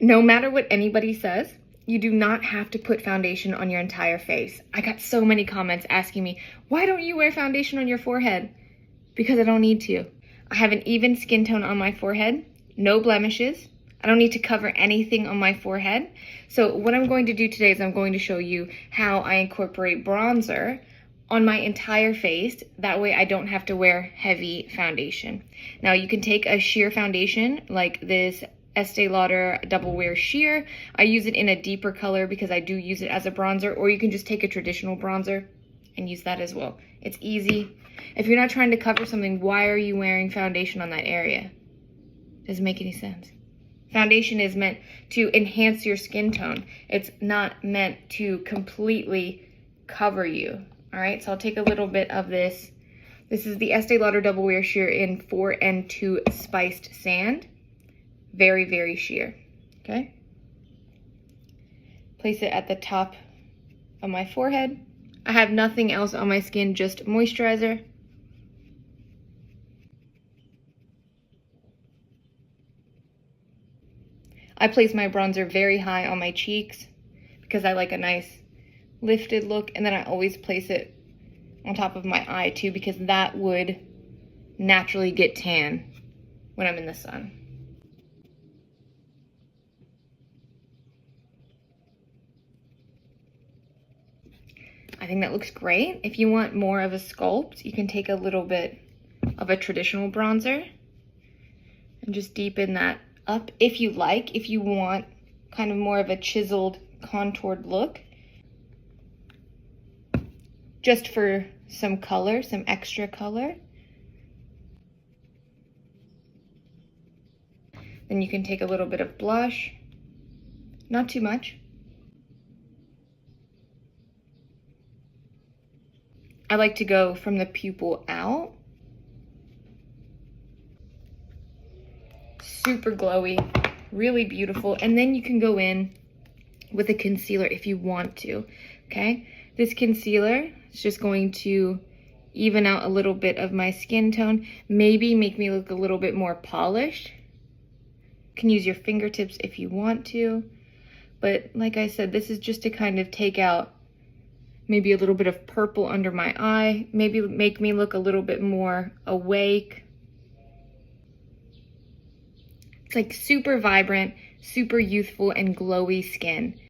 No matter what anybody says, you do not have to put foundation on your entire face. I got so many comments asking me, why don't you wear foundation on your forehead? Because I don't need to. I have an even skin tone on my forehead, no blemishes. I don't need to cover anything on my forehead. So what I'm going to do today is I'm going to show you how I incorporate bronzer on my entire face. That way I don't have to wear heavy foundation. Now you can take a sheer foundation like this Estee Lauder Double Wear Sheer. I use it in a deeper color because I do use it as a bronzer, or you can just take a traditional bronzer and use that as well. It's easy. If you're not trying to cover something, why are you wearing foundation on that area? Doesn't make any sense. Foundation is meant to enhance your skin tone. It's not meant to completely cover you. All right, so I'll take a little bit of this. This is the Estee Lauder Double Wear Sheer in 4N2 Spiced Sand. Very, very sheer, okay? Place it at the top of my forehead. I have nothing else on my skin, just moisturizer. I place my bronzer very high on my cheeks because I like a nice lifted look, and then I always place it on top of my eye too because that would naturally get tan when I'm in the sun. I think that looks great. If you want more of a sculpt, you can take a little bit of a traditional bronzer and just deepen that up if you like. If you want kind of more of a chiseled, contoured look, just for some color, some extra color. Then you can take a little bit of blush, not too much. I like to go from the pupil out. Super glowy, really beautiful. And then you can go in with a concealer if you want to, okay? This concealer is just going to even out a little bit of my skin tone, maybe make me look a little bit more polished. You can use your fingertips if you want to. But like I said, this is just to kind of take out maybe a little bit of purple under my eye, maybe make me look a little bit more awake. It's like super vibrant, super youthful and glowy skin.